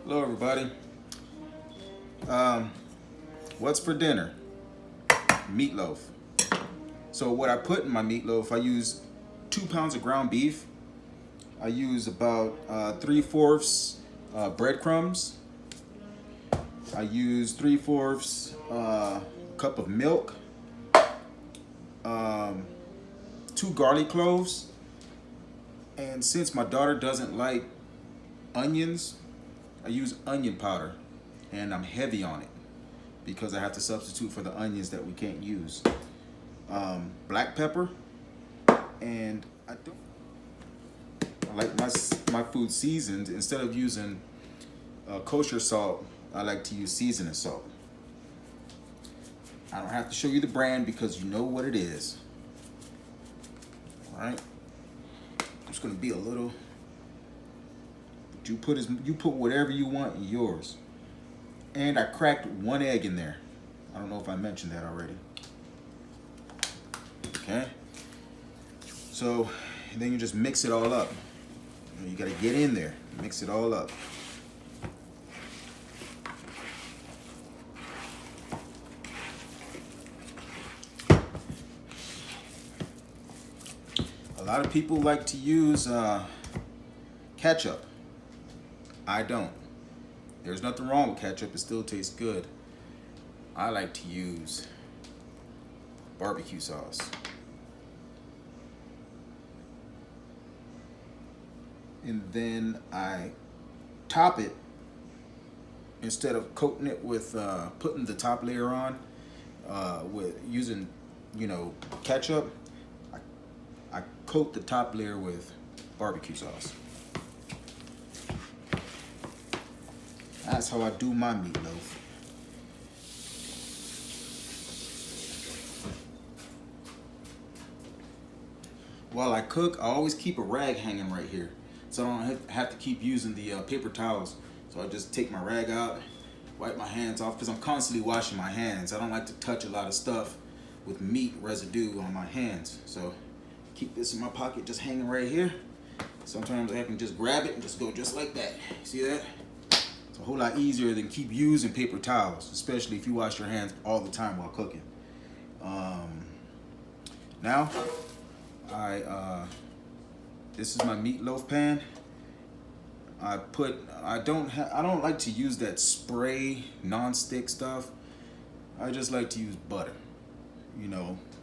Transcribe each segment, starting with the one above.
Hello, everybody. Um, what's for dinner? Meatloaf. So what I put in my meatloaf, I use 2 pounds of ground beef. I use about 3/4 breadcrumbs. I use 3/4 cup of milk. 2 garlic cloves. And since my daughter doesn't like onions, I use onion powder, and I'm heavy on it because I have to substitute for the onions that we can't use. Black pepper, and I like my food seasoned. Instead of using kosher salt, I like to use seasoning salt. I don't have to show you the brand because you know what it is. All right, it's going to be a little. You put whatever you want in yours. And I cracked 1 egg in there. I don't know if I mentioned that already. Okay. So then you just mix it all up. You got to get in there, mix it all up. A lot of people like to use ketchup. I don't. There's nothing wrong with ketchup. It still tastes good. I like to use barbecue sauce. And then I top it, instead of coating it with putting the top layer on with using, ketchup. I coat the top layer with barbecue sauce. That's how I do my meatloaf. While I cook, I always keep a rag hanging right here, so I don't have to keep using the paper towels. So I just take my rag out, wipe my hands off, because I'm constantly washing my hands. I don't like to touch a lot of stuff with meat residue on my hands. So keep this in my pocket, just hanging right here. Sometimes I can just grab it and just go just like that. See that? It's a whole lot easier than keep using paper towels, especially if you wash your hands all the time while cooking. Now, this is my meatloaf pan. I don't like to use that spray non-stick stuff. I just like to use butter,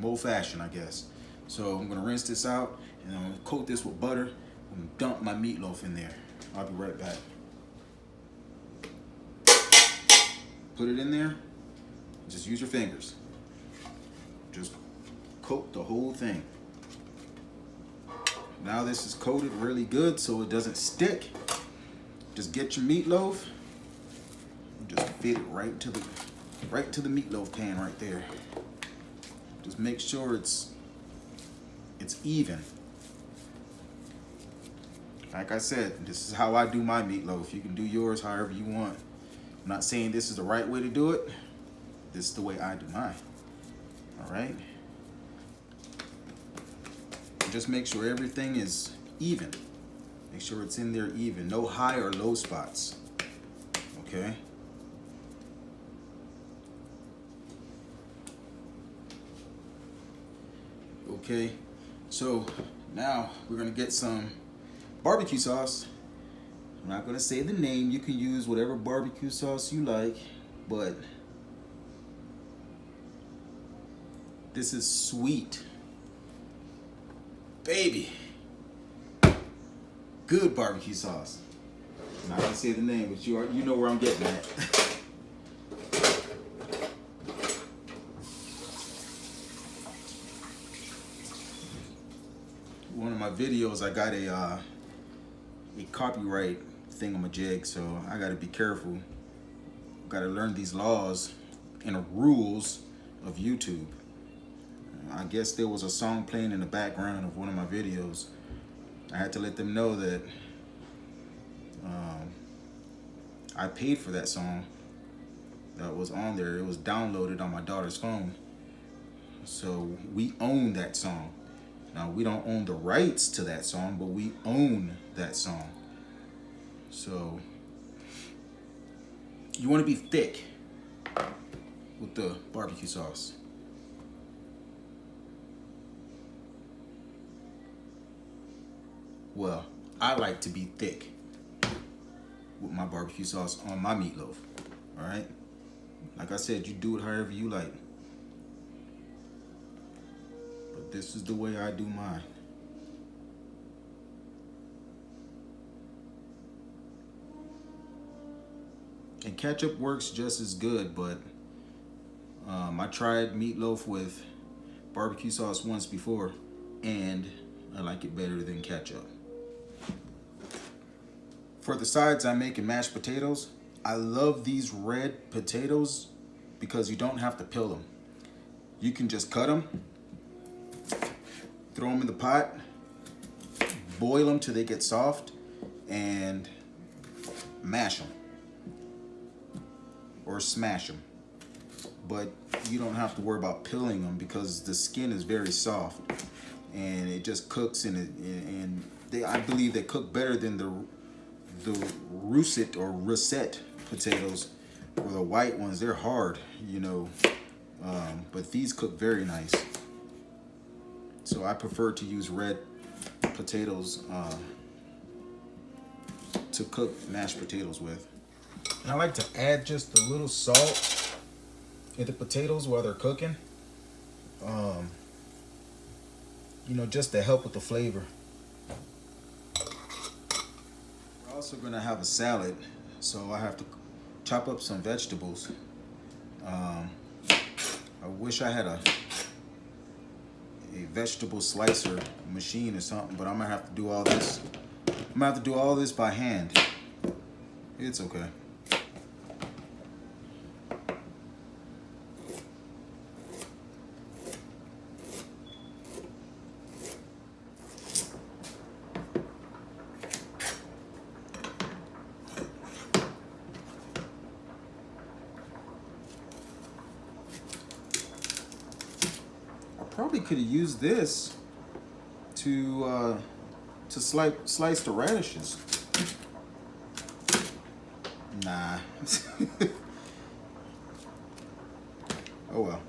old fashioned, I guess. So I'm gonna rinse this out, and I'm gonna coat this with butter and dump my meatloaf in there. I'll be right back. Put it in there, just use your fingers. Just coat the whole thing. Now this is coated really good so it doesn't stick. Just get your meatloaf and just fit it right to the meatloaf pan right there. Just make sure it's even. Like I said, this is how I do my meatloaf. You can do yours however you want. I'm not saying this is the right way to do it. This is the way I do mine. All right? Just make sure everything is even. Make sure it's in there even. No high or low spots. Okay? Okay. So now we're going to get some barbecue sauce. I'm not going to say the name. You can use whatever barbecue sauce you like, but this is sweet. Baby. Good barbecue sauce. I'm not going to say the name, but you know where I'm getting at. One of my videos, I got a copyright thingamajig, so I got to be careful. Got to learn these laws and rules of YouTube. I guess there was a song playing in the background of one of my videos. I had to let them know that I paid for that song that was on there. It was downloaded on my daughter's phone. So we own that song. Now, we don't own the rights to that song, but we own that song. So You want to be thick with the barbecue sauce. Well, I like to be thick with my barbecue sauce on my meatloaf. All right? Like I said, you do it however you like. But this is the way I do mine. And ketchup works just as good, but I tried meatloaf with barbecue sauce once before, and I like it better than ketchup. For the sides, I'm making mashed potatoes. I love these red potatoes because you don't have to peel them. You can just cut them, throw them in the pot, boil them till they get soft, and mash them. Or smash them. But you don't have to worry about peeling them because the skin is very soft and it just cooks in it. And I believe they cook better than the russet or russet potatoes, or the white ones. They're hard, you know, but these cook very nice. So I prefer to use red potatoes to cook mashed potatoes with. And I like to add just a little salt in the potatoes while they're cooking. You know, just to help with the flavor. We're also gonna have a salad, so I have to chop up some vegetables. I wish I had a vegetable slicer machine or something, but I'm gonna have to do all this. I'm gonna have to do all this by hand. It's okay. Probably could have used this to slice the radishes. Nah. Oh well.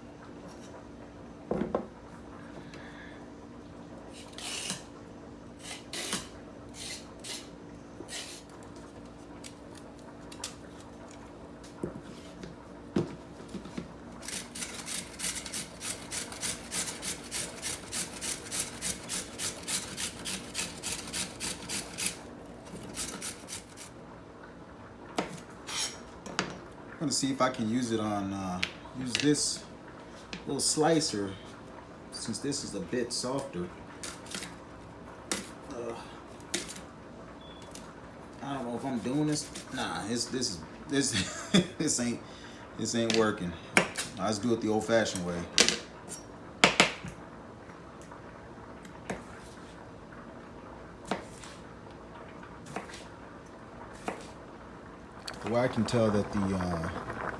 I'm gonna see if I can use it on use this little slicer, since this is a bit softer. I don't know if I'm doing this. Nah, this this ain't working. I just do it the old-fashioned way. The way I can tell that the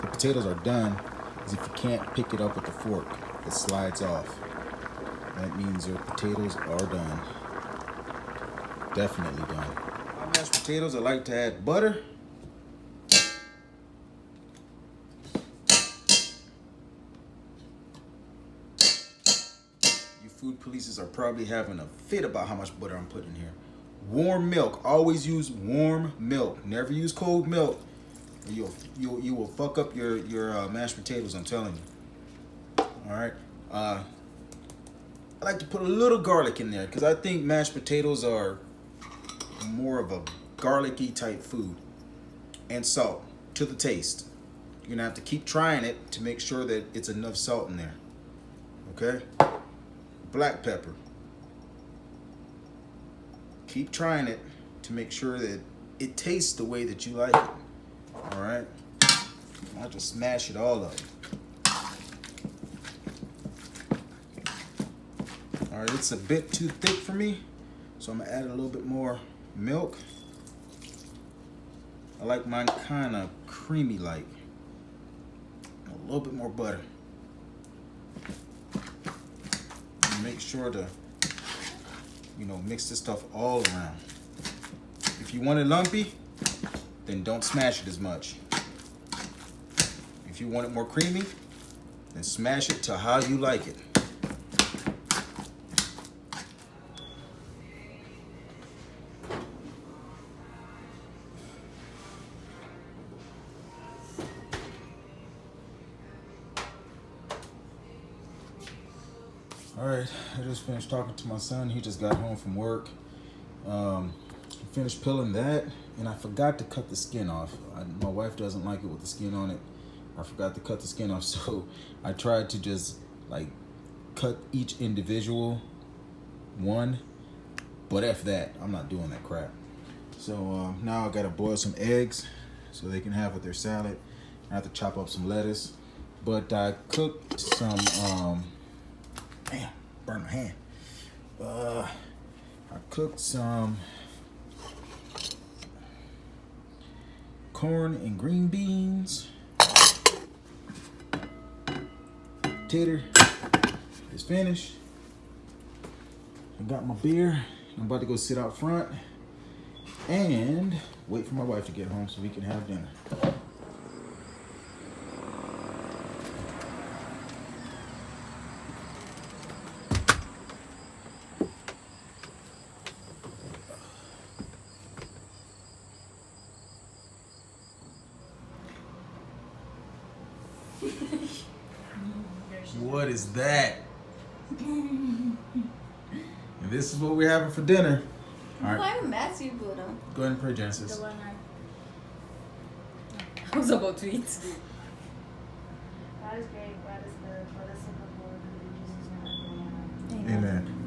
potatoes are done is if you can't pick it up with the fork, it slides off. That means your potatoes are done. Definitely done. My mashed potatoes, I like to add butter. You food polices are probably having a fit about how much butter I'm putting here. Warm milk. Always use warm milk. Never use cold milk. You will fuck up your mashed potatoes, I'm telling you. All right. I like to put a little garlic in there because I think mashed potatoes are more of a garlicky type food. And salt to the taste. You're gonna have to keep trying it to make sure that it's enough salt in there. Okay. Black pepper. Keep trying it to make sure that it tastes the way that you like it. All right. I'll just smash it all up. All right, it's a bit too thick for me, so I'm gonna add a little bit more milk. I like mine kind of creamy like. A little bit more butter. And make sure to, you know, mix this stuff all around. If you want it lumpy, then don't smash it as much. If you want it more creamy, then smash it to how you like it. All right, I just finished talking to my son. He just got home from work. Finished peeling that, and I forgot to cut the skin off. My wife doesn't like it with the skin on it. I forgot to cut the skin off, so I tried to just like cut each individual one, but F that, I'm not doing that crap. So now I gotta boil some eggs so they can have with their salad. I have to chop up some lettuce, but I cooked some, damn, burned my hand. I cooked some corn and green beans. Tater is finished. I got my beer. I'm about to go sit out front and wait for my wife to get home so we can have dinner. What is that? And this is what we're having for dinner. All right. Why haven't Matt's you put on? Go ahead and pray, Genesis. I was about to eat. God is great, God is good. Let us look forward to Jesus' name. Amen.